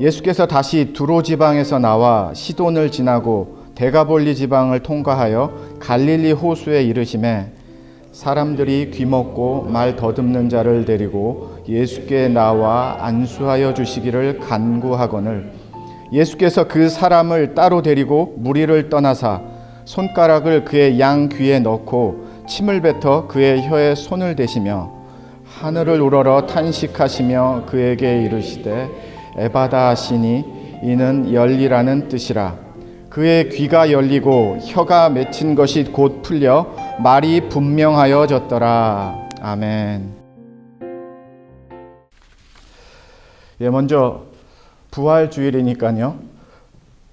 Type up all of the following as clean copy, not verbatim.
예수께서 다시 두로 지방에서 나와 시돈을 지나고 데가볼리 지방을 통과하여 갈릴리 호수에 이르심에 사람들이 귀먹고 말 더듬는 자를 데리고 예수께 나와 안수하여 주시기를 간구하거늘 예수께서 그 사람을 따로 데리고 무리를 떠나사 손가락을 그의 양 귀에 넣고 침을 뱉어 그의 혀에 손을 대시며 하늘을 우러러 탄식하시며 그에게 이르시되 에바다 하시니 이는 열리라는 뜻이라. 그의 귀가 열리고 혀가 맺힌 것이 곧 풀려 말이 분명하여졌더라. 아멘. 먼저 부활주일이니까요.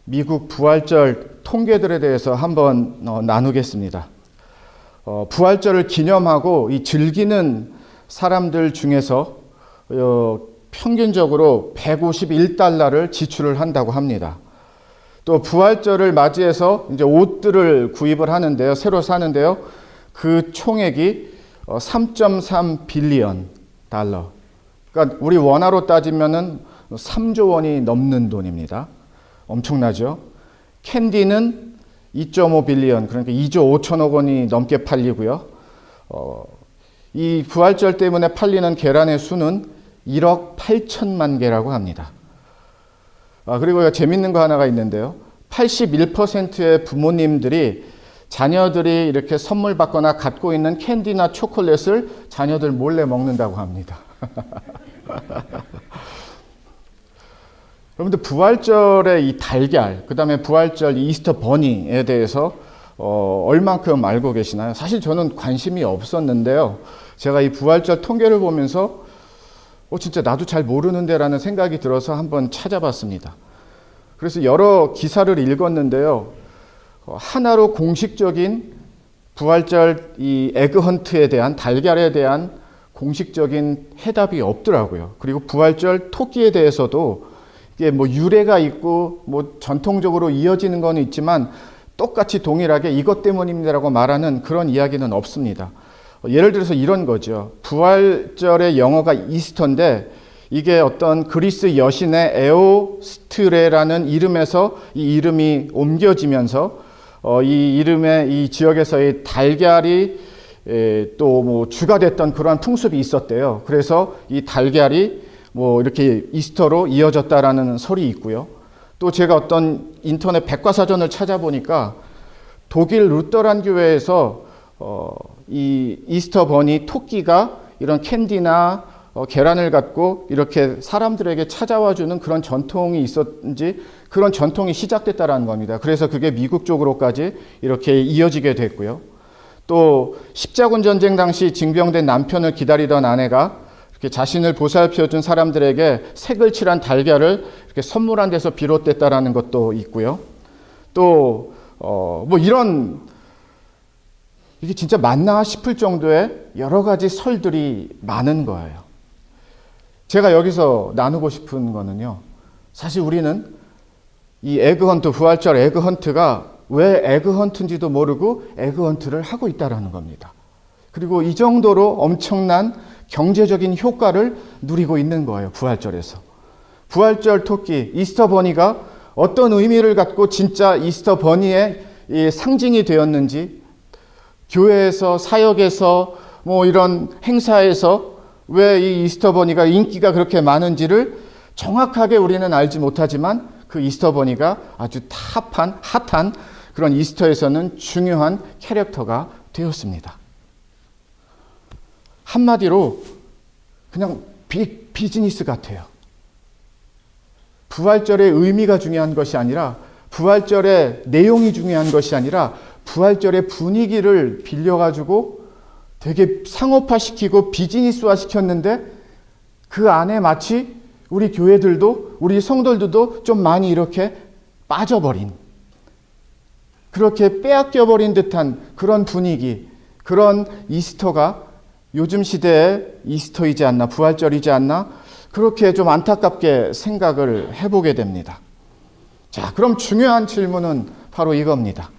미국 부활절 통계들에 대해서 한번 나누겠습니다. 부활절을 기념하고 이 즐기는 사람들 중에서 평균적으로 151달러를 지출을 한다고 합니다. 또 부활절을 맞이해서 이제 옷들을 구입을 하는데요. 새로 사는데요. 그 총액이 3.3 빌리언 달러. 그러니까 우리 원화로 따지면은 3조 원이 넘는 돈입니다. 엄청나죠? 캔디는 2.5 빌리언, 그러니까 2조 5천억 원이 넘게 팔리고요. 이 부활절 때문에 팔리는 계란의 수는 1억 8천만 개라고 합니다. 그리고 재밌는 거 하나가 있는데요. 81%의 부모님들이 자녀들이 이렇게 선물 받거나 갖고 있는 캔디나 초콜릿을 자녀들 몰래 먹는다고 합니다. 여러분들 부활절의 이 달걀, 그 다음에 부활절 이스터 버니에 대해서 얼만큼 알고 계시나요? 사실 저는 관심이 없었는데요. 제가 이 부활절 통계를 보면서 진짜 나도 잘 모르는데 라는 생각이 들어서 한번 찾아봤습니다. 그래서 여러 기사를 읽었는데요. 하나로 공식적인 부활절 이 에그헌트에 대한 달걀에 대한 공식적인 해답이 없더라고요. 그리고 부활절 토끼에 대해서도 이게 뭐 유래가 있고 뭐 전통적으로 이어지는 건 있지만 똑같이 동일하게 이것 때문입니다라고 말하는 그런 이야기는 없습니다. 예를 들어서 이런 거죠. 부활절의 영어가 이스터인데 이게 어떤 그리스 여신의 에오스트레라는 이름에서 이 이름이 옮겨지면서 이 이름의 이 지역에서의 달걀이 또 뭐 주가 됐던 그러한 풍습이 있었대요. 그래서 이 달걀이 뭐 이렇게 이스터로 이어졌다라는 설이 있고요. 또 제가 어떤 인터넷 백과사전을 찾아보니까 독일 루터란 교회에서 이 이스터 버니 토끼가 이런 캔디나 계란을 갖고 이렇게 사람들에게 찾아와 주는 그런 전통이 있었는지 그런 전통이 시작됐다라는 겁니다. 그래서 그게 미국 쪽으로까지 이렇게 이어지게 됐고요. 또 십자군 전쟁 당시 징병된 남편을 기다리던 아내가 이렇게 자신을 보살펴준 사람들에게 색을 칠한 달걀을 이렇게 선물한 데서 비롯됐다라는 것도 있고요. 또 뭐 이런 이게 진짜 맞나 싶을 정도의 여러 가지 설들이 많은 거예요. 제가 여기서 나누고 싶은 거는요. 사실 우리는 이 에그헌트, 부활절 에그헌트가 왜 에그헌트인지도 모르고 에그헌트를 하고 있다는 겁니다. 그리고 이 정도로 엄청난 경제적인 효과를 누리고 있는 거예요. 부활절에서. 부활절 토끼, 이스터 버니가 어떤 의미를 갖고 진짜 이스터 버니의 이 상징이 되었는지 교회에서, 사역에서, 뭐 이런 행사에서 왜 이 이스터 버니가 인기가 그렇게 많은지를 정확하게 우리는 알지 못하지만 그 이스터 버니가 아주 핫한 그런 이스터에서는 중요한 캐릭터가 되었습니다. 한마디로 그냥 비즈니스 같아요. 부활절의 의미가 중요한 것이 아니라 부활절의 내용이 중요한 것이 아니라 부활절의 분위기를 빌려가지고 되게 상업화시키고 비즈니스화 시켰는데 그 안에 마치 우리 교회들도 우리 성도들도 좀 많이 이렇게 빠져버린 그렇게 빼앗겨버린 듯한 그런 분위기, 그런 이스터가 요즘 시대의 이스터이지 않나, 부활절이지 않나 그렇게 좀 안타깝게 생각을 해보게 됩니다. 자, 그럼 중요한 질문은 바로 이겁니다.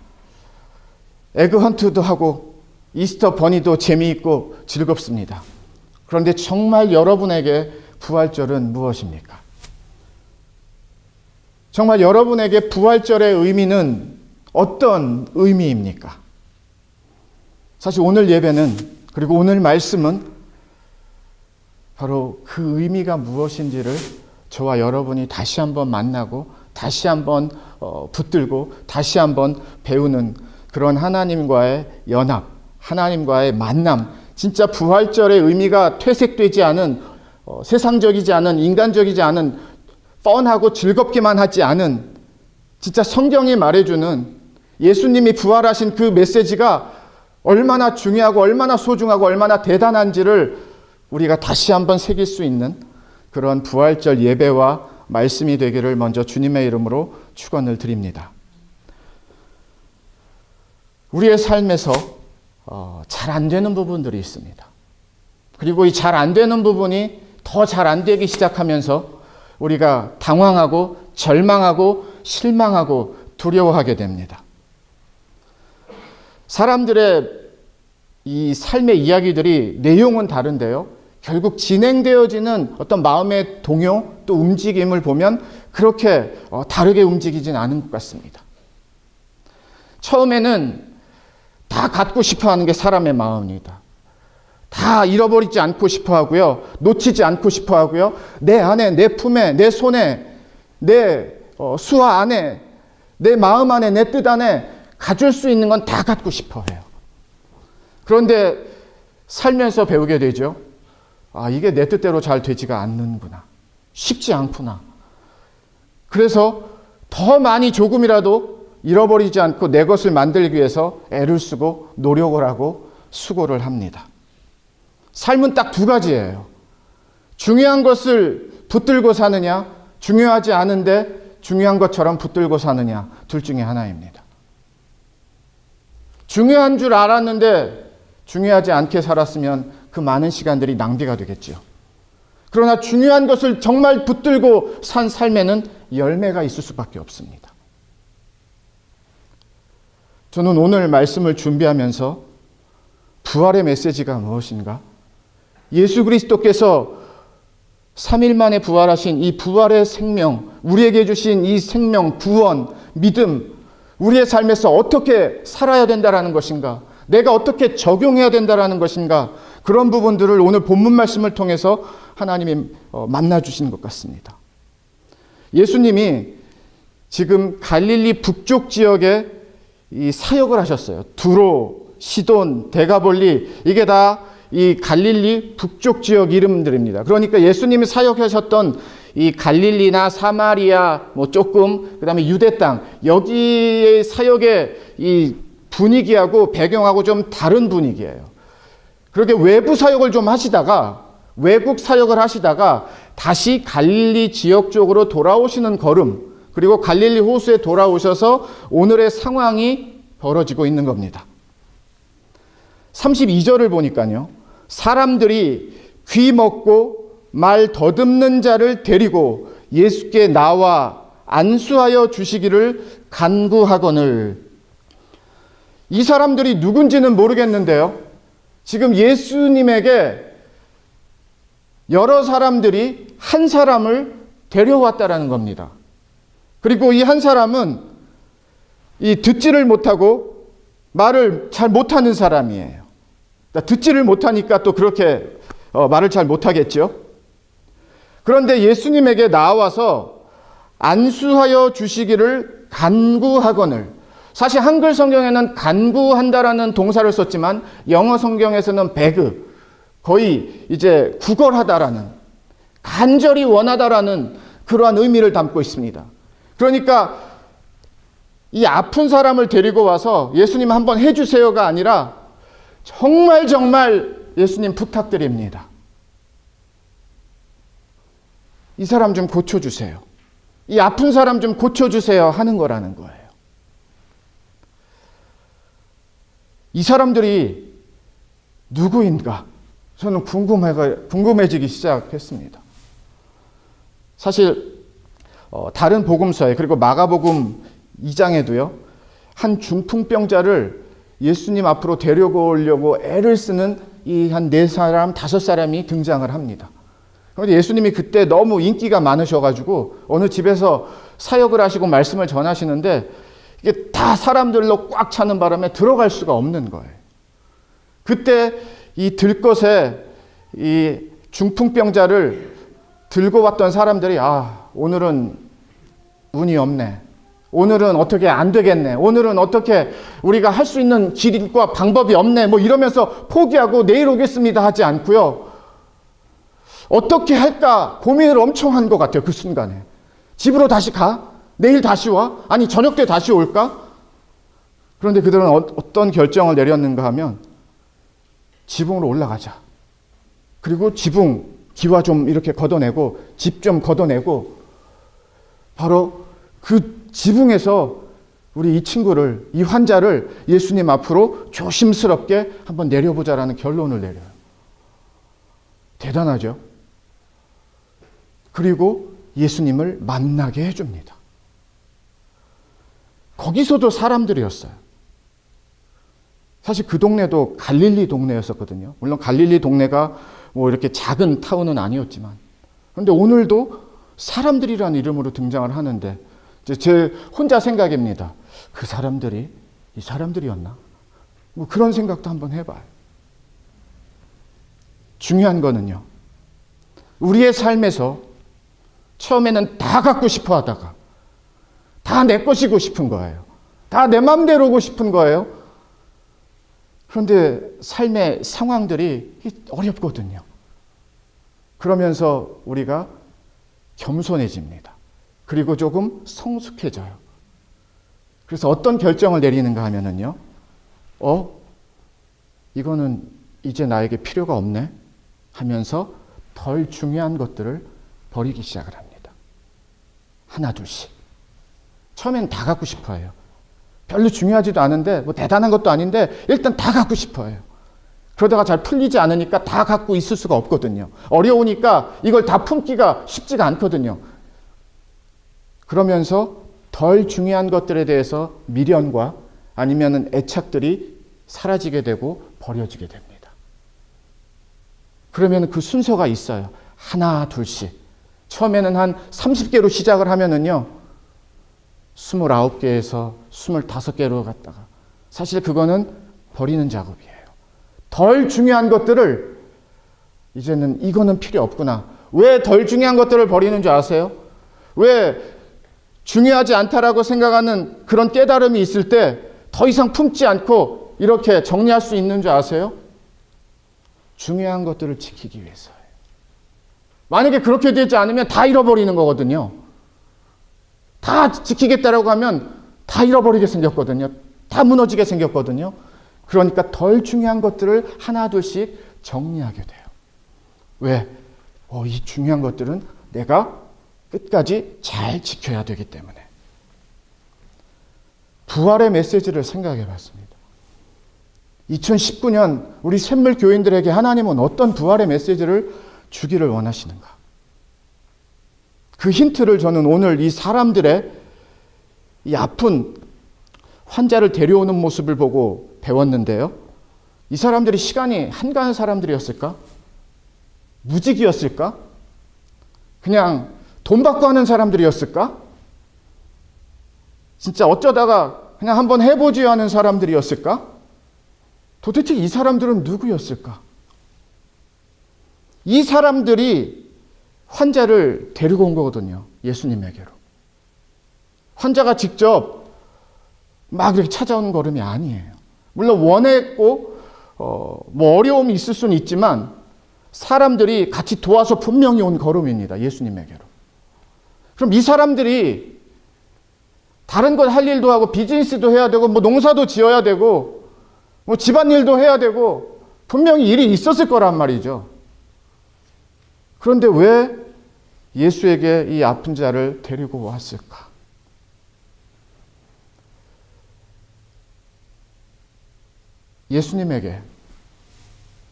에그헌트도 하고 이스터 버니도 재미있고 즐겁습니다. 그런데 정말 여러분에게 부활절은 무엇입니까? 정말 여러분에게 부활절의 의미는 어떤 의미입니까? 사실 오늘 예배는, 그리고 오늘 말씀은 바로 그 의미가 무엇인지를 저와 여러분이 다시 한번 만나고 다시 한번 붙들고 다시 한번 배우는 그런 하나님과의 연합, 하나님과의 만남, 진짜 부활절의 의미가 퇴색되지 않은, 세상적이지 않은, 인간적이지 않은, 뻔하고 즐겁기만 하지 않은, 진짜 성경이 말해주는 예수님이 부활하신 그 메시지가 얼마나 중요하고 얼마나 소중하고 얼마나 대단한지를 우리가 다시 한번 새길 수 있는 그런 부활절 예배와 말씀이 되기를 먼저 주님의 이름으로 축원을 드립니다. 우리의 삶에서 잘 안 되는 부분들이 있습니다. 그리고 이 잘 안 되는 부분이 더 잘 안 되기 시작하면서 우리가 당황하고 절망하고 실망하고 두려워하게 됩니다. 사람들의 이 삶의 이야기들이 내용은 다른데요, 결국 진행되어지는 어떤 마음의 동요 또 움직임을 보면 그렇게 다르게 움직이진 않은 것 같습니다. 처음에는 다 갖고 싶어 하는 게 사람의 마음입니다. 다 잃어버리지 않고 싶어 하고요, 놓치지 않고 싶어 하고요, 내 안에, 내 품에, 내 손에, 내 수화 안에, 내 마음 안에, 내 뜻 안에 가질 수 있는 건 다 갖고 싶어 해요. 그런데 살면서 배우게 되죠. 이게 내 뜻대로 잘 되지가 않는구나. 쉽지 않구나. 그래서 더 많이 조금이라도 잃어버리지 않고 내 것을 만들기 위해서 애를 쓰고 노력을 하고 수고를 합니다. 삶은 딱 두 가지예요. 중요한 것을 붙들고 사느냐, 중요하지 않은데 중요한 것처럼 붙들고 사느냐, 둘 중에 하나입니다. 중요한 줄 알았는데 중요하지 않게 살았으면 그 많은 시간들이 낭비가 되겠죠. 그러나 중요한 것을 정말 붙들고 산 삶에는 열매가 있을 수밖에 없습니다. 저는 오늘 말씀을 준비하면서 부활의 메시지가 무엇인가? 예수 그리스도께서 3일 만에 부활하신 이 부활의 생명, 우리에게 주신 이 생명, 구원, 믿음, 우리의 삶에서 어떻게 살아야 된다라는 것인가? 내가 어떻게 적용해야 된다라는 것인가? 그런 부분들을 오늘 본문 말씀을 통해서 하나님이 만나주신 것 같습니다. 예수님이 지금 갈릴리 북쪽 지역에 이 사역을 하셨어요. 두로, 시돈, 데가볼리, 이게 다 이 갈릴리 북쪽 지역 이름들입니다. 그러니까 예수님이 사역하셨던 이 갈릴리나 사마리아, 조금, 그 다음에 유대 땅, 여기의 사역의 이 분위기하고 배경하고 좀 다른 분위기예요. 그렇게 외부 사역을 좀 하시다가, 외국 사역을 하시다가 다시 갈릴리 지역 쪽으로 돌아오시는 걸음, 그리고 갈릴리 호수에 돌아오셔서 오늘의 상황이 벌어지고 있는 겁니다. 32절을 보니까요, 사람들이 귀 먹고 말 더듬는 자를 데리고 예수께 나와 안수하여 주시기를 간구하거늘. 이 사람들이 누군지는 모르겠는데요, 지금 예수님에게 여러 사람들이 한 사람을 데려왔다라는 겁니다. 그리고 이 한 사람은 이 듣지를 못하고 말을 잘 못하는 사람이에요. 듣지를 못하니까 또 그렇게 말을 잘 못하겠죠. 그런데 예수님에게 나와서 안수하여 주시기를 간구하거늘. 사실 한글 성경에는 간구한다라는 동사를 썼지만 영어 성경에서는 베그, 거의 이제 구걸하다라는, 간절히 원하다라는 그러한 의미를 담고 있습니다. 그러니까 이 아픈 사람을 데리고 와서 예수님 한번 해주세요가 아니라 정말 예수님 부탁드립니다. 이 사람 좀 고쳐주세요. 이 아픈 사람 좀 고쳐주세요 하는 거라는 거예요. 이 사람들이 누구인가? 저는 궁금해지기 시작했습니다. 사실 다른 복음서에, 그리고 마가복음 2장에도요, 한 중풍병자를 예수님 앞으로 데려오려고 애를 쓰는 이 한 4사람, 5사람이 등장을 합니다. 그런데 예수님이 그때 너무 인기가 많으셔가지고 어느 집에서 사역을 하시고 말씀을 전하시는데 이게 다 사람들로 꽉 차는 바람에 들어갈 수가 없는 거예요. 그때 이 들것에 이 중풍병자를 들고 왔던 사람들이 오늘은 운이 없네. 오늘은 어떻게 안 되겠네. 오늘은 어떻게 우리가 할 수 있는 길과 방법이 없네. 뭐 이러면서 포기하고 내일 오겠습니다 하지 않고요. 어떻게 할까 고민을 엄청 한 것 같아요. 그 순간에. 집으로 다시 가? 내일 다시 와? 아니 저녁 때 다시 올까? 그런데 그들은 어떤 결정을 내렸는가 하면 지붕으로 올라가자. 그리고 지붕 기와 좀 이렇게 걷어내고 집 좀 걷어내고 바로 그 지붕에서 우리 이 친구를, 이 환자를 예수님 앞으로 조심스럽게 한번 내려보자라는 결론을 내려요. 대단하죠? 그리고 예수님을 만나게 해줍니다. 거기서도 사람들이었어요. 사실 그 동네도 갈릴리 동네였었거든요. 물론 갈릴리 동네가 뭐 이렇게 작은 타운은 아니었지만, 그런데 오늘도 사람들이라는 이름으로 등장을 하는데, 제 혼자 생각입니다. 그 사람들이 이 사람들이었나? 뭐 그런 생각도 한번 해봐요. 중요한 거는요, 우리의 삶에서 처음에는 다 갖고 싶어 하다가 다 내 것이고 싶은 거예요. 다 내 맘대로고 싶은 거예요. 그런데 삶의 상황들이 어렵거든요. 그러면서 우리가 겸손해집니다. 그리고 조금 성숙해져요. 그래서 어떤 결정을 내리는가 하면은요, 이거는 이제 나에게 필요가 없네 하면서 덜 중요한 것들을 버리기 시작을 합니다. 하나 둘씩. 처음엔 다 갖고 싶어 해요. 별로 중요하지도 않은데 뭐 대단한 것도 아닌데 일단 다 갖고 싶어 해요. 그러다가 잘 풀리지 않으니까 다 갖고 있을 수가 없거든요. 어려우니까 이걸 다 품기가 쉽지가 않거든요. 그러면서 덜 중요한 것들에 대해서 미련과 아니면 애착들이 사라지게 되고 버려지게 됩니다. 그러면 그 순서가 있어요. 하나 둘씩. 처음에는 한 30개로 시작을 하면은요, 29개에서 25개로 갔다가, 사실 그거는 버리는 작업이에요. 덜 중요한 것들을 이제는 이거는 필요 없구나. 왜 덜 중요한 것들을 버리는 줄 아세요? 왜 중요하지 않다라고 생각하는 그런 깨달음이 있을 때 더 이상 품지 않고 이렇게 정리할 수 있는 줄 아세요? 중요한 것들을 지키기 위해서예요. 만약에 그렇게 되지 않으면 다 잃어버리는 거거든요. 다 지키겠다라고 하면 다 잃어버리게 생겼거든요. 다 무너지게 생겼거든요. 그러니까 덜 중요한 것들을 하나 둘씩 정리하게 돼요. 왜? 이 중요한 것들은 내가 끝까지 잘 지켜야 되기 때문에. 부활의 메시지를 생각해 봤습니다. 2019년 우리 샘물 교인들에게 하나님은 어떤 부활의 메시지를 주기를 원하시는가? 그 힌트를 저는 오늘 이 사람들의 이 아픈 환자를 데려오는 모습을 보고 배웠는데요. 이 사람들이 시간이 한가한 사람들이었을까? 무직이었을까? 그냥 돈 받고 하는 사람들이었을까? 진짜 어쩌다가 그냥 한번 해보지 하는 사람들이었을까? 도대체 이 사람들은 누구였을까? 이 사람들이 환자를 데리고 온 거거든요. 예수님에게로. 환자가 직접 막 이렇게 찾아오는 걸음이 아니에요. 물론 원했고 뭐 어려움이 있을 수는 있지만 사람들이 같이 도와서 분명히 온 걸음입니다. 예수님에게로. 그럼 이 사람들이 다른 것 할 일도 하고 비즈니스도 해야 되고 뭐 농사도 지어야 되고 뭐 집안일도 해야 되고 분명히 일이 있었을 거란 말이죠. 그런데 왜 예수에게 이 아픈 자를 데리고 왔을까? 예수님에게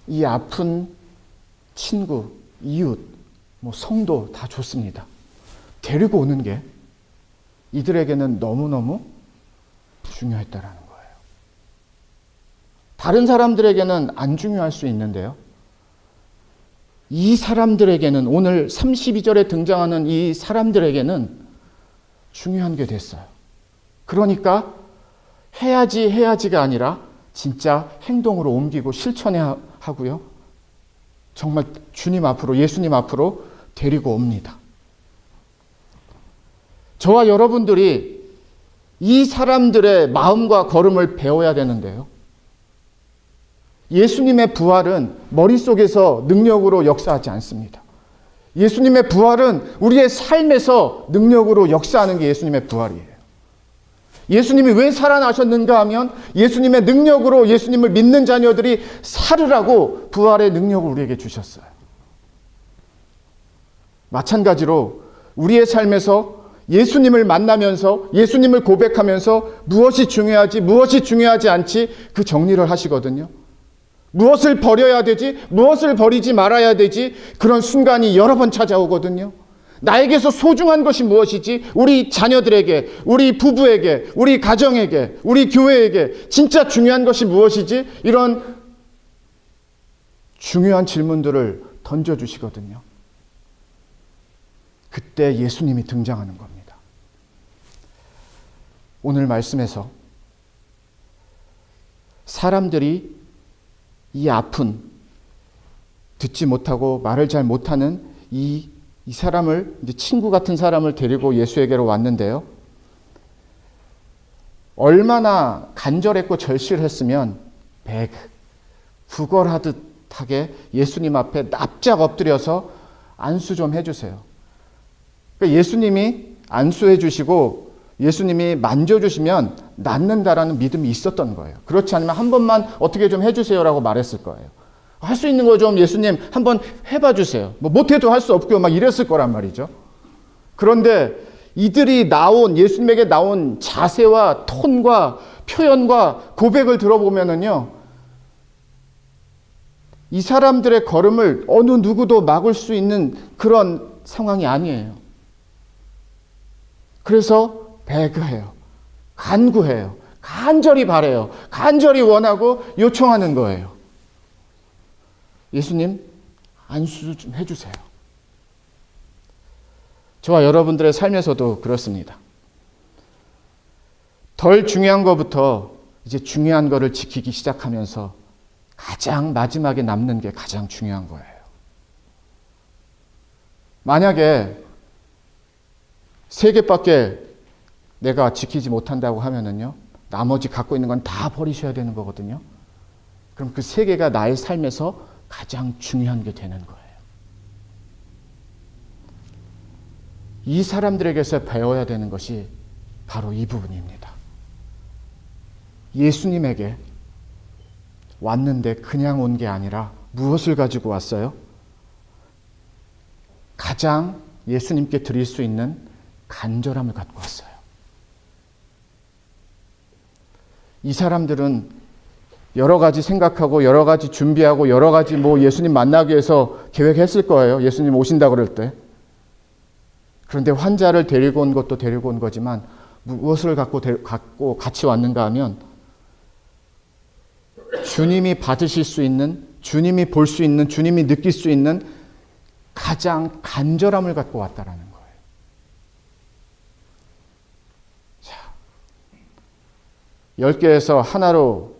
이 아픈 친구, 이웃, 뭐 성도 다 좋습니다. 데리고 오는 게 이들에게는 너무너무 중요했다라는 거예요. 다른 사람들에게는 안 중요할 수 있는데요. 이 사람들에게는, 오늘 32절에 등장하는 이 사람들에게는 중요한 게 됐어요. 그러니까 해야지가 아니라 진짜 행동으로 옮기고 실천해야 하고요. 정말 주님 앞으로, 예수님 앞으로 데리고 옵니다. 저와 여러분들이 이 사람들의 마음과 걸음을 배워야 되는데요. 예수님의 부활은 머릿속에서 능력으로 역사하지 않습니다. 예수님의 부활은 우리의 삶에서 능력으로 역사하는 게 예수님의 부활이에요. 예수님이 왜 살아나셨는가 하면 예수님의 능력으로 예수님을 믿는 자녀들이 살으라고 부활의 능력을 우리에게 주셨어요. 마찬가지로 우리의 삶에서 예수님을 만나면서 예수님을 고백하면서 무엇이 중요하지 무엇이 중요하지 않지 그 정리를 하시거든요. 무엇을 버려야 되지 무엇을 버리지 말아야 되지 그런 순간이 여러 번 찾아오거든요. 나에게서 소중한 것이 무엇이지, 우리 자녀들에게, 우리 부부에게, 우리 가정에게, 우리 교회에게 진짜 중요한 것이 무엇이지, 이런 중요한 질문들을 던져주시거든요. 그때 예수님이 등장하는 겁니다. 오늘 말씀에서 사람들이 이 아픈, 듣지 못하고 말을 잘 못하는 이 사람을, 이제 친구 같은 사람을 데리고 예수에게로 왔는데요. 얼마나 간절했고 절실했으면 구걸하듯하게 예수님 앞에 납작 엎드려서 안수 좀 해주세요. 그러니까 예수님이 안수해 주시고 예수님이 만져주시면 낫는다라는 믿음이 있었던 거예요. 그렇지 않으면 한 번만 어떻게 좀 해주세요라고 말했을 거예요. 할 수 있는 거 좀 예수님 한번 해봐 주세요. 뭐 못해도 할 수 없고요. 막 이랬을 거란 말이죠. 그런데 이들이 예수님에게 나온 자세와 톤과 표현과 고백을 들어보면은요, 이 사람들의 걸음을 어느 누구도 막을 수 있는 그런 상황이 아니에요. 그래서 배그해요. 간구해요. 간절히 바래요. 간절히 원하고 요청하는 거예요. 예수님, 안수 좀 해주세요. 저와 여러분들의 삶에서도 그렇습니다. 덜 중요한 것부터 이제 중요한 것을 지키기 시작하면서 가장 마지막에 남는 게 가장 중요한 거예요. 만약에 3개밖에 내가 지키지 못한다고 하면은요, 나머지 갖고 있는 건 다 버리셔야 되는 거거든요. 그럼 그 3개가 나의 삶에서 가장 중요한 게 되는 거예요. 이 사람들에게서 배워야 되는 것이 바로 이 부분입니다. 예수님에게 왔는데 그냥 온 게 아니라 무엇을 가지고 왔어요? 가장 예수님께 드릴 수 있는 간절함을 갖고 왔어요. 이 사람들은 여러 가지 생각하고 여러 가지 준비하고 여러 가지 예수님 만나기 위해서 계획했을 거예요. 예수님 오신다 그럴 때. 그런데 환자를 데리고 온 것도 데리고 온 거지만 무엇을 갖고 같이 왔는가 하면 주님이 받으실 수 있는, 주님이 볼 수 있는, 주님이 느낄 수 있는 가장 간절함을 갖고 왔다라는 거예요. 자, 10개에서 하나로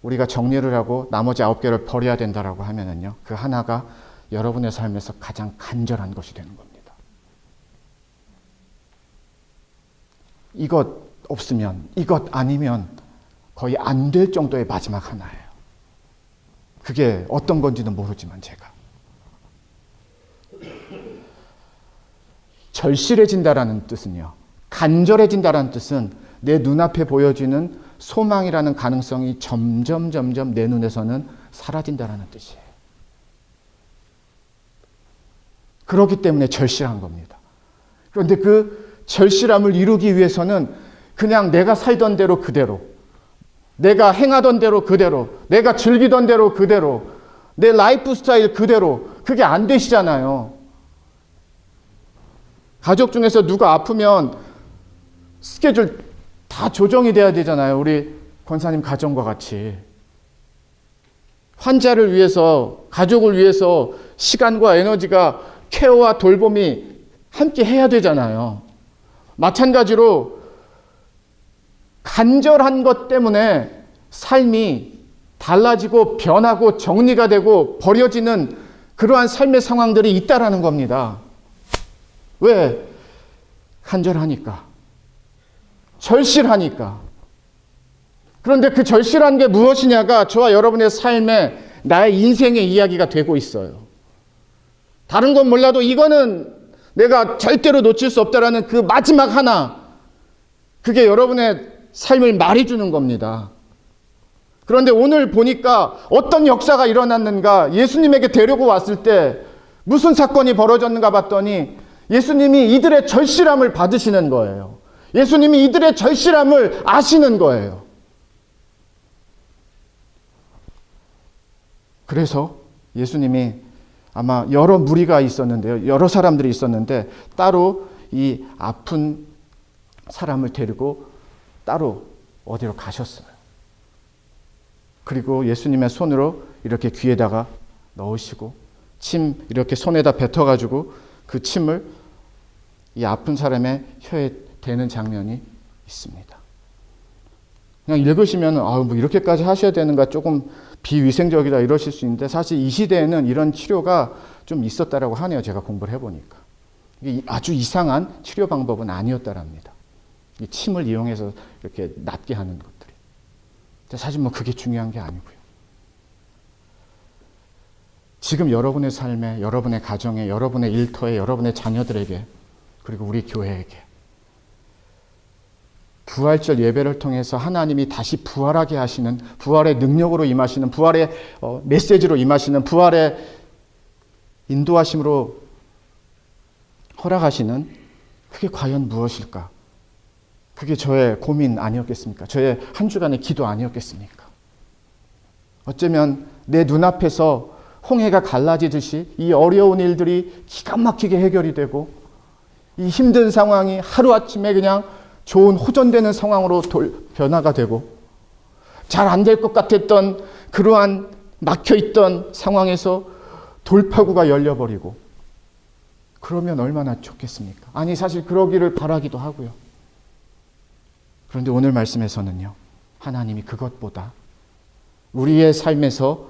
우리가 정리를 하고 나머지 9개를 버려야 된다라고 하면은요, 그 하나가 여러분의 삶에서 가장 간절한 것이 되는 겁니다. 이것 없으면, 이것 아니면 거의 안 될 정도의 마지막 하나예요. 그게 어떤 건지는 모르지만 제가. 절실해진다라는 뜻은요, 간절해진다라는 뜻은 내 눈앞에 보여지는 소망이라는 가능성이 점점 내 눈에서는 사라진다라는 뜻이에요. 그렇기 때문에 절실한 겁니다. 그런데 그 절실함을 이루기 위해서는 그냥 내가 살던 대로 그대로, 내가 행하던 대로 그대로, 내가 즐기던 대로 그대로, 내 라이프 스타일 그대로, 그게 안 되시잖아요. 가족 중에서 누가 아프면 스케줄 다 조정이 돼야 되잖아요. 우리 권사님 가정과 같이. 환자를 위해서, 가족을 위해서 시간과 에너지가 케어와 돌봄이 함께 해야 되잖아요. 마찬가지로 간절한 것 때문에 삶이 달라지고 변하고 정리가 되고 버려지는 그러한 삶의 상황들이 있다라는 겁니다. 왜? 간절하니까. 절실하니까. 그런데 그 절실한 게 무엇이냐가 저와 여러분의 삶에 나의 인생의 이야기가 되고 있어요. 다른 건 몰라도 이거는 내가 절대로 놓칠 수 없다라는 그 마지막 하나, 그게 여러분의 삶을 말해주는 겁니다. 그런데 오늘 보니까 어떤 역사가 일어났는가, 예수님에게 데리고 왔을 때 무슨 사건이 벌어졌는가 봤더니 예수님이 이들의 절실함을 받으시는 거예요. 예수님이 이들의 절실함을 아시는 거예요. 그래서 예수님이 아마 여러 무리가 있었는데요. 여러 사람들이 있었는데 따로 이 아픈 사람을 데리고 따로 어디로 가셨어요. 그리고 예수님의 손으로 이렇게 귀에다가 넣으시고 침 이렇게 손에다 뱉어가지고 그 침을 이 아픈 사람의 혀에 대는 장면이 있습니다. 그냥 읽으시면 뭐 이렇게까지 하셔야 되는가, 조금 비위생적이다 이러실 수 있는데, 사실 이 시대에는 이런 치료가 좀 있었다라고 하네요. 제가 공부를 해보니까. 이게 아주 이상한 치료 방법은 아니었다랍니다. 이 침을 이용해서 이렇게 낫게 하는 것들이. 사실 그게 중요한 게 아니고요. 지금 여러분의 삶에, 여러분의 가정에, 여러분의 일터에, 여러분의 자녀들에게, 그리고 우리 교회에게 부활절 예배를 통해서 하나님이 다시 부활하게 하시는, 부활의 능력으로 임하시는, 부활의 메시지로 임하시는, 부활의 인도하심으로 허락하시는, 그게 과연 무엇일까? 그게 저의 고민 아니었겠습니까? 저의 한 주간의 기도 아니었겠습니까? 어쩌면 내 눈앞에서 홍해가 갈라지듯이 이 어려운 일들이 기가 막히게 해결이 되고, 이 힘든 상황이 하루아침에 그냥 좋은 호전되는 상황으로 변화가 되고, 잘 안 될 것 같았던 그러한 막혀있던 상황에서 돌파구가 열려버리고, 그러면 얼마나 좋겠습니까? 아니, 사실 그러기를 바라기도 하고요. 그런데 오늘 말씀에서는요, 하나님이 그것보다 우리의 삶에서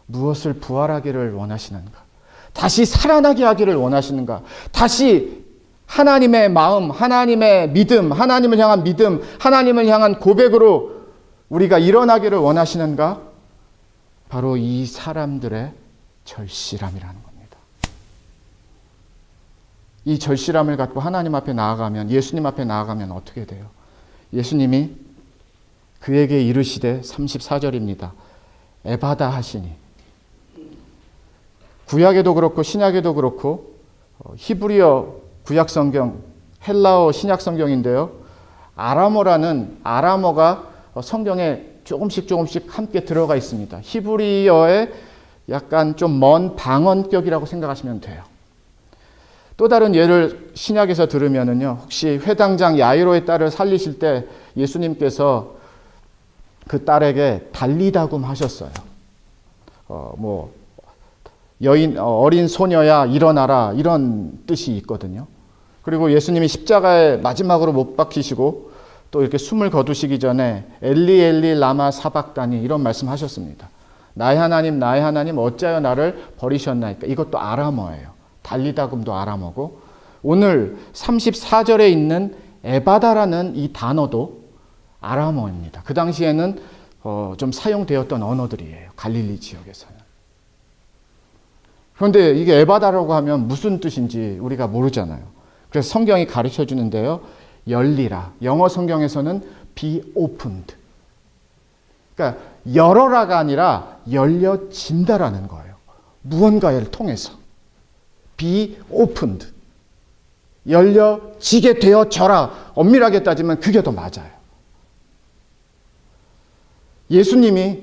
무엇을 부활하기를 원하시는가, 다시 살아나게 하기를 원하시는가, 다시 하나님의 마음, 하나님의 믿음, 하나님을 향한 믿음, 하나님을 향한 고백으로 우리가 일어나기를 원하시는가? 바로 이 사람들의 절실함이라는 겁니다. 이 절실함을 갖고 하나님 앞에 나아가면, 예수님 앞에 나아가면 어떻게 돼요? 예수님이 그에게 이르시되 34절입니다. 에바다 하시니. 구약에도 그렇고 신약에도 그렇고 히브리어 구약성경, 헬라어 신약성경인데요. 아람어가 성경에 조금씩 함께 들어가 있습니다. 히브리어의 약간 좀 먼 방언격이라고 생각하시면 돼요. 또 다른 예를 신약에서 들으면은요, 혹시 회당장 야이로의 딸을 살리실 때 예수님께서 그 딸에게 달리다굼 하셨어요. 어린 소녀야 일어나라, 이런 뜻이 있거든요. 그리고 예수님이 십자가에 마지막으로 못 박히시고 또 이렇게 숨을 거두시기 전에 엘리 엘리 라마 사박다니, 이런 말씀하셨습니다. 나의 하나님 어찌하여 나를 버리셨나이까. 이것도 아람어예요. 달리다굼도 아람어고, 오늘 34절에 있는 에바다라는 이 단어도 아람어입니다. 그 당시에는 좀 사용되었던 언어들이에요. 갈릴리 지역에서는. 그런데 이게 에바다라고 하면 무슨 뜻인지 우리가 모르잖아요. 그래서 성경이 가르쳐 주는데요. 열리라. 영어 성경에서는 be opened. 그러니까 열어라가 아니라 열려진다라는 거예요. 무언가를 통해서. be opened. 열려지게 되어져라. 엄밀하게 따지면 그게 더 맞아요. 예수님이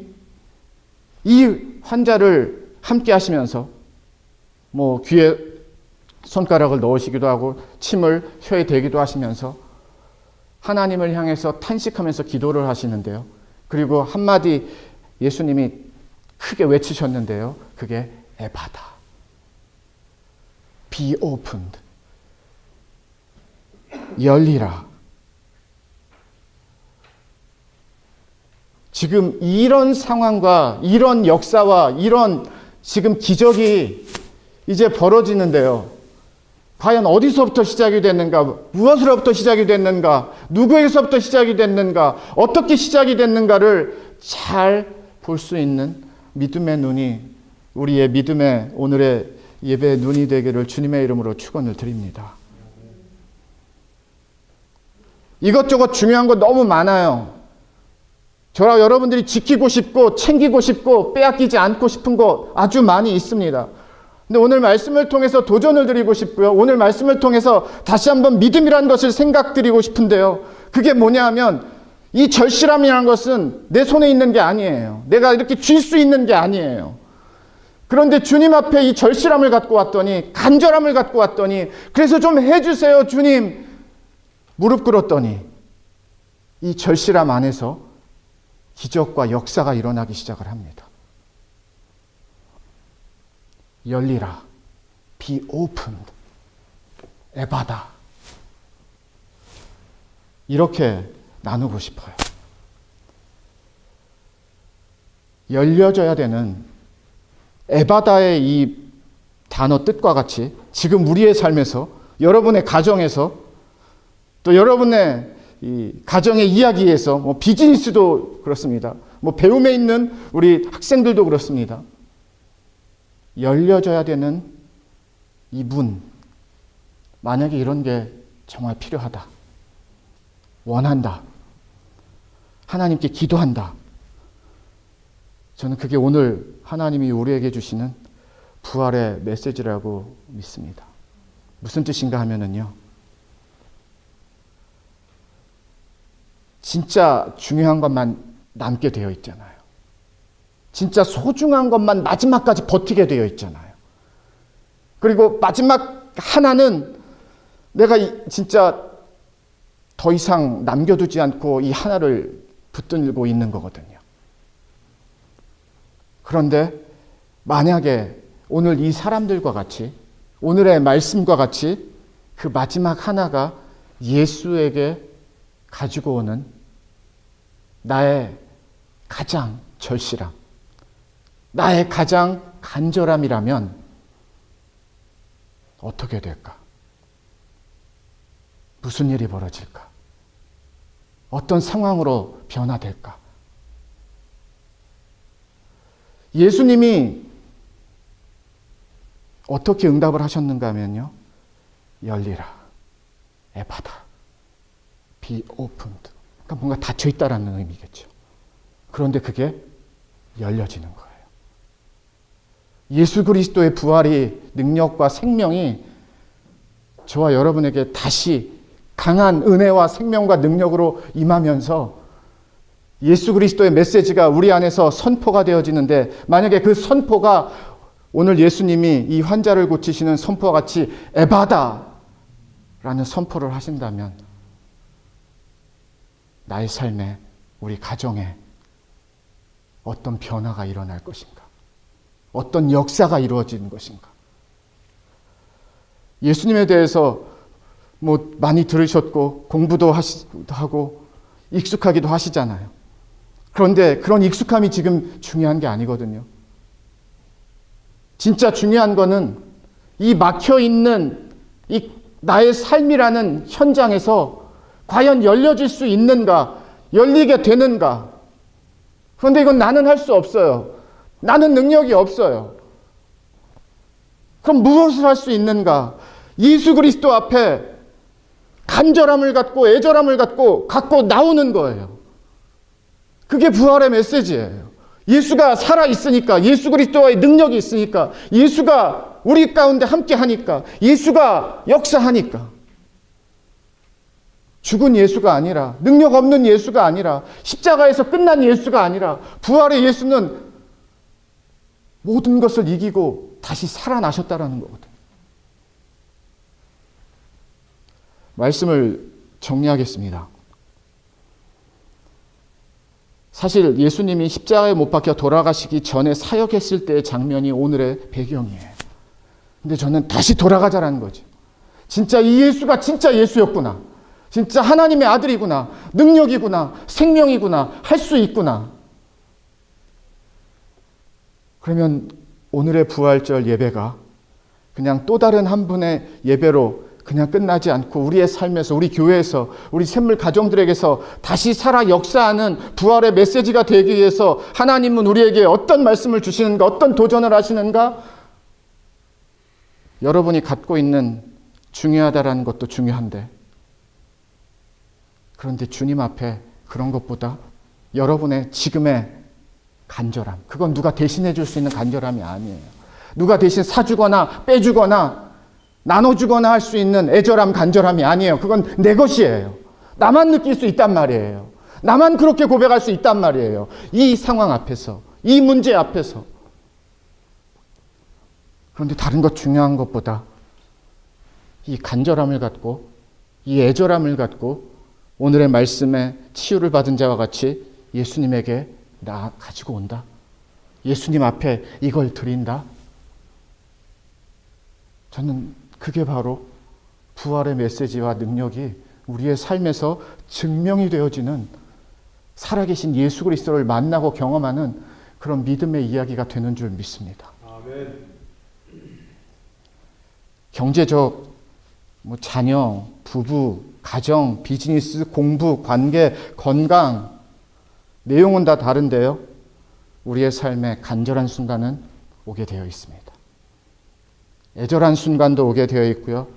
이 환자를 함께 하시면서 귀에 손가락을 넣으시기도 하고 침을 혀에 대기도 하시면서 하나님을 향해서 탄식하면서 기도를 하시는데요. 그리고 한마디 예수님이 크게 외치셨는데요. 그게 에바다. Be opened. 열리라. 지금 이런 상황과 이런 역사와 이런 지금 기적이 이제 벌어지는데요. 과연 어디서부터 시작이 됐는가? 무엇으로부터 시작이 됐는가? 누구에게서부터 시작이 됐는가? 어떻게 시작이 됐는가를 잘 볼 수 있는 믿음의 눈이 우리의 믿음의 오늘의 예배의 눈이 되기를 주님의 이름으로 축원을 드립니다. 이것저것 중요한 거 너무 많아요. 저와 여러분들이 지키고 싶고 챙기고 싶고 빼앗기지 않고 싶은 거 아주 많이 있습니다. 근데 오늘 말씀을 통해서 도전을 드리고 싶고요. 오늘 말씀을 통해서 다시 한번 믿음이라는 것을 생각드리고 싶은데요. 그게 뭐냐 하면 이 절실함이라는 것은 내 손에 있는 게 아니에요. 내가 이렇게 쥘 수 있는 게 아니에요. 그런데 주님 앞에 이 절실함을 갖고 왔더니 간절함을 갖고 왔더니 그래서 좀 해주세요 주님 무릎 꿇었더니 이 절실함 안에서 기적과 역사가 일어나기 시작을 합니다. 열리라. Be opened. 에바다. 이렇게 나누고 싶어요. 열려져야 되는 에바다의 이 단어 뜻과 같이 지금 우리의 삶에서 여러분의 가정에서 또 여러분의 이 가정의 이야기에서 뭐 비즈니스도 그렇습니다. 뭐 배움에 있는 우리 학생들도 그렇습니다. 열려져야 되는 이 문, 만약에 이런 게 정말 필요하다, 원한다, 하나님께 기도한다. 저는 그게 오늘 하나님이 우리에게 주시는 부활의 메시지라고 믿습니다. 무슨 뜻인가 하면은요, 진짜 중요한 것만 남게 되어 있잖아요. 진짜 소중한 것만 마지막까지 버티게 되어 있잖아요. 그리고 마지막 하나는 내가 진짜 더 이상 남겨두지 않고 이 하나를 붙들고 있는 거거든요. 그런데 만약에 오늘 이 사람들과 같이 오늘의 말씀과 같이 그 마지막 하나가 예수에게 가지고 오는 나의 가장 절실함, 나의 가장 간절함이라면 어떻게 될까? 무슨 일이 벌어질까? 어떤 상황으로 변화될까? 예수님이 어떻게 응답을 하셨는가 하면요, 열리라, 에바다, be opened. 그러니까 뭔가 닫혀있다라는 의미겠죠. 그런데 그게 열려지는 거예요. 예수 그리스도의 부활이 능력과 생명이 저와 여러분에게 다시 강한 은혜와 생명과 능력으로 임하면서 예수 그리스도의 메시지가 우리 안에서 선포가 되어지는데, 만약에 그 선포가 오늘 예수님이 이 환자를 고치시는 선포와 같이 에바다라는 선포를 하신다면 나의 삶에, 우리 가정에 어떤 변화가 일어날 것인가? 어떤 역사가 이루어지는 것인가? 예수님에 대해서 뭐 많이 들으셨고 공부도 하고 익숙하기도 하시잖아요. 그런데 그런 익숙함이 지금 중요한 게 아니거든요. 진짜 중요한 거는 이 막혀있는 이 나의 삶이라는 현장에서 과연 열려질 수 있는가, 열리게 되는가. 그런데 이건 나는 할 수 없어요. 나는 능력이 없어요. 그럼 무엇을 할 수 있는가? 예수 그리스도 앞에 간절함을 갖고 애절함을 갖고 나오는 거예요. 그게 부활의 메시지예요. 예수가 살아있으니까, 예수 그리스도의 능력이 있으니까, 예수가 우리 가운데 함께 하니까, 예수가 역사하니까. 죽은 예수가 아니라, 능력 없는 예수가 아니라, 십자가에서 끝난 예수가 아니라, 부활의 예수는 모든 것을 이기고 다시 살아나셨다라는 거거든요. 말씀을 정리하겠습니다. 사실 예수님이 십자가에 못 박혀 돌아가시기 전에 사역했을 때의 장면이 오늘의 배경이에요. 근데 저는 다시 돌아가자라는 거죠. 진짜 이 예수가 진짜 예수였구나. 진짜 하나님의 아들이구나. 능력이구나. 생명이구나. 할 수 있구나. 그러면 오늘의 부활절 예배가 그냥 또 다른 한 분의 예배로 그냥 끝나지 않고 우리의 삶에서, 우리 교회에서, 우리 샘물 가정들에게서 다시 살아 역사하는 부활의 메시지가 되기 위해서 하나님은 우리에게 어떤 말씀을 주시는가, 어떤 도전을 하시는가, 여러분이 갖고 있는 중요하다라는 것도 중요한데, 그런데 주님 앞에 그런 것보다 여러분의 지금의 간절함, 그건 누가 대신해 줄 수 있는 간절함이 아니에요. 누가 대신 사주거나 빼주거나 나눠주거나 할 수 있는 애절함, 간절함이 아니에요. 그건 내 것이에요. 나만 느낄 수 있단 말이에요. 나만 그렇게 고백할 수 있단 말이에요. 이 상황 앞에서, 이 문제 앞에서. 그런데 다른 것 중요한 것보다 이 간절함을 갖고, 이 애절함을 갖고 오늘의 말씀에 치유를 받은 자와 같이 예수님에게 나 가지고 온다. 예수님 앞에 이걸 드린다. 저는 그게 바로 부활의 메시지와 능력이 우리의 삶에서 증명이 되어지는, 살아계신 예수 그리스도를 만나고 경험하는 그런 믿음의 이야기가 되는 줄 믿습니다. 아멘. 경제적, 자녀, 부부, 가정, 비즈니스, 공부, 관계, 건강, 내용은 다 다른데요. 우리의 삶에 간절한 순간은 오게 되어 있습니다. 애절한 순간도 오게 되어 있고요.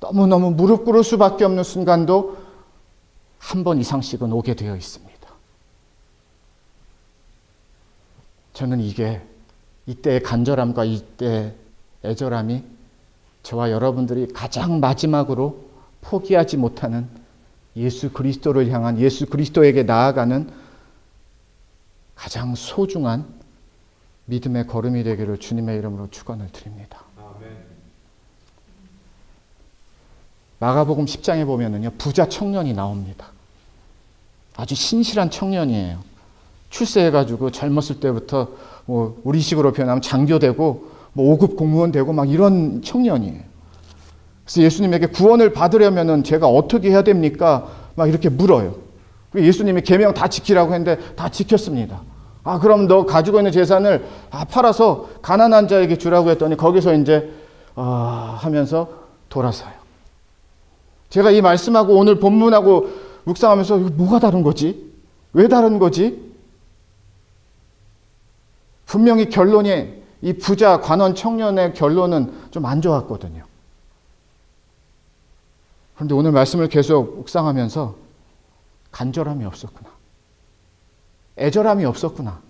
너무너무 무릎 꿇을 수밖에 없는 순간도 한 번 이상씩은 오게 되어 있습니다. 저는 이때의 간절함과 이때의 애절함이 저와 여러분들이 가장 마지막으로 포기하지 못하는 예수 그리스도를 향한, 예수 그리스도에게 나아가는 가장 소중한 믿음의 걸음이 되기를 주님의 이름으로 축원을 드립니다. 마가복음 10장에 보면은요, 부자 청년이 나옵니다. 아주 신실한 청년이에요. 출세해가지고 젊었을 때부터 우리식으로 표현하면 장교되고 5급 공무원 되고 막 이런 청년이에요. 그래서 예수님에게 구원을 받으려면은 제가 어떻게 해야 됩니까? 막 이렇게 물어요. 예수님이 계명 다 지키라고 했는데 다 지켰습니다. 그럼 너 가지고 있는 재산을 팔아서 가난한 자에게 주라고 했더니 거기서 이제 하면서 돌아서요. 제가 이 말씀하고 오늘 본문하고 묵상하면서 이거 뭐가 다른 거지? 왜 다른 거지? 분명히 결론이, 이 부자 관원 청년의 결론은 좀 안 좋았거든요. 그런데 오늘 말씀을 계속 묵상하면서 간절함이 없었구나. 애절함이 없었구나.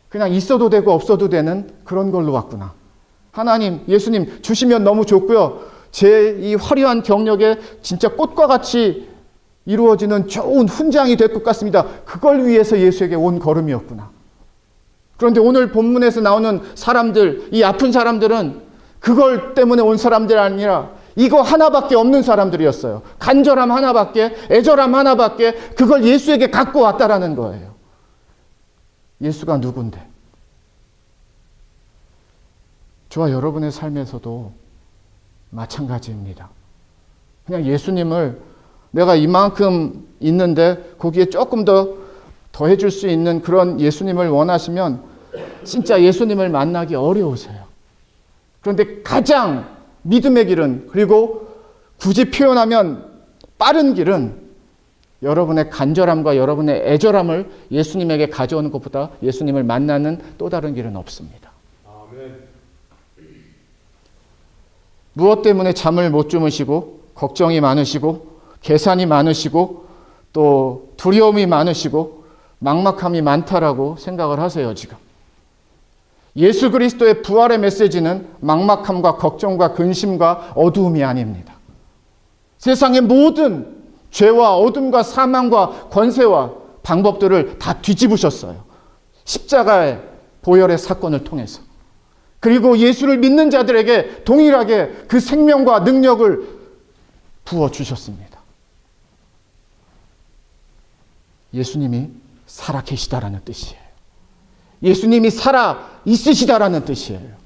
그냥 있어도 되고 없어도 되는 그런 걸로 왔구나. 하나님, 예수님 주시면 너무 좋고요. 제 이 화려한 경력에 진짜 꽃과 같이 이루어지는 좋은 훈장이 될 것 같습니다. 그걸 위해서 예수에게 온 걸음이었구나. 그런데 오늘 본문에서 나오는 사람들, 이 아픈 사람들은 그걸 때문에 온 사람들이 아니라 이거 하나밖에 없는 사람들이었어요. 간절함 하나밖에, 애절함 하나밖에, 그걸 예수에게 갖고 왔다라는 거예요. 예수가 누군데? 저와 여러분의 삶에서도 마찬가지입니다. 그냥 예수님을 내가 이만큼 있는데 거기에 조금 더 더해줄 수 있는 그런 예수님을 원하시면 진짜 예수님을 만나기 어려우세요. 그런데 가장 믿음의 길은, 그리고 굳이 표현하면 빠른 길은 여러분의 간절함과 여러분의 애절함을 예수님에게 가져오는 것보다 예수님을 만나는 또 다른 길은 없습니다. 아멘. 무엇 때문에 잠을 못 주무시고 걱정이 많으시고 계산이 많으시고 또 두려움이 많으시고 막막함이 많다라고 생각을 하세요, 지금. 예수 그리스도의 부활의 메시지는 막막함과 걱정과 근심과 어두움이 아닙니다. 세상의 모든 죄와 어둠과 사망과 권세와 방법들을 다 뒤집으셨어요. 십자가의 보혈의 사건을 통해서. 그리고 예수를 믿는 자들에게 동일하게 그 생명과 능력을 부어주셨습니다. 예수님이 살아 계시다라는 뜻이에요. 예수님이 살아 있으시다라는 뜻이에요.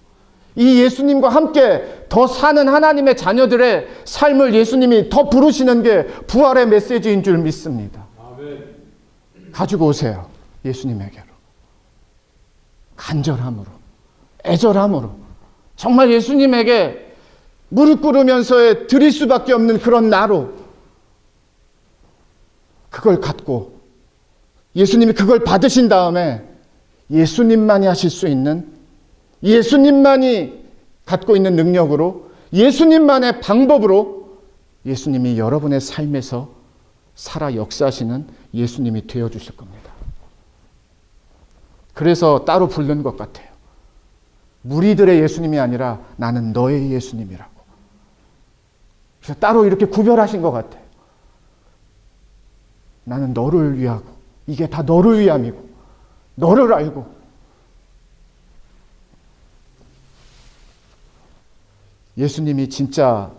이 예수님과 함께 더 사는 하나님의 자녀들의 삶을 예수님이 더 부르시는 게 부활의 메시지인 줄 믿습니다. 가지고 오세요. 예수님에게로. 간절함으로, 애절함으로. 정말 예수님에게 무릎 꿇으면서 드릴 수밖에 없는 그런 나로 그걸 갖고 예수님이 그걸 받으신 다음에 예수님만이 하실 수 있는, 예수님만이 갖고 있는 능력으로, 예수님만의 방법으로 예수님이 여러분의 삶에서 살아 역사하시는 예수님이 되어주실 겁니다. 그래서 따로 부른 것 같아요. 무리들의 예수님이 아니라 나는 너의 예수님이라고. 그래서 따로 이렇게 구별하신 것 같아요. 나는 너를 위하고, 이게 다 너를 위함이고, 너를 알고. 예수님이 진짜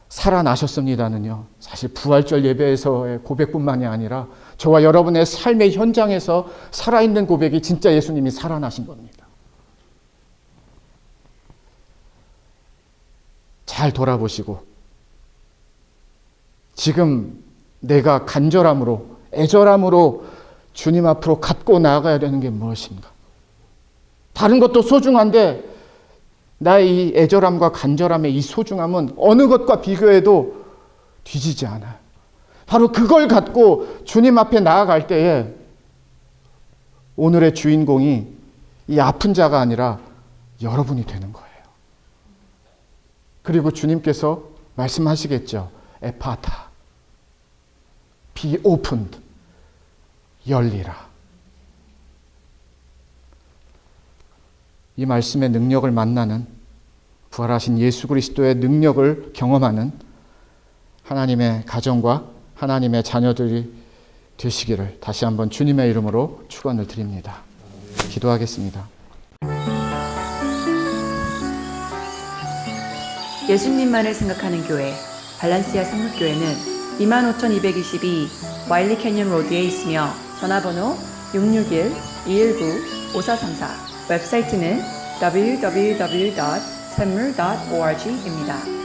살아나셨습니다는요, 사실 부활절 예배에서의 고백뿐만이 아니라 저와 여러분의 삶의 현장에서 살아있는 고백이 진짜 예수님이 살아나신 겁니다. 잘 돌아보시고 지금 내가 간절함으로, 애절함으로 주님 앞으로 갖고 나아가야 되는 게 무엇인가? 다른 것도 소중한데 나의 이 애절함과 간절함의 이 소중함은 어느 것과 비교해도 뒤지지 않아요. 바로 그걸 갖고 주님 앞에 나아갈 때에 오늘의 주인공이 이 아픈 자가 아니라 여러분이 되는 거예요. 그리고 주님께서 말씀하시겠죠. 에파타, be opened, 열리라. 이 말씀의 능력을 만나는, 부활하신 예수 그리스도의 능력을 경험하는 하나님의 가정과 하나님의 자녀들이 되시기를 다시 한번 주님의 이름으로 축원을 드립니다. 기도하겠습니다. 예수님만을 생각하는 교회 발란시아 성목교회는 25,222 와일리 캐년 로드에 있으며 전화번호 661-219-5434, 웹사이트는 www.샘물.org입니다.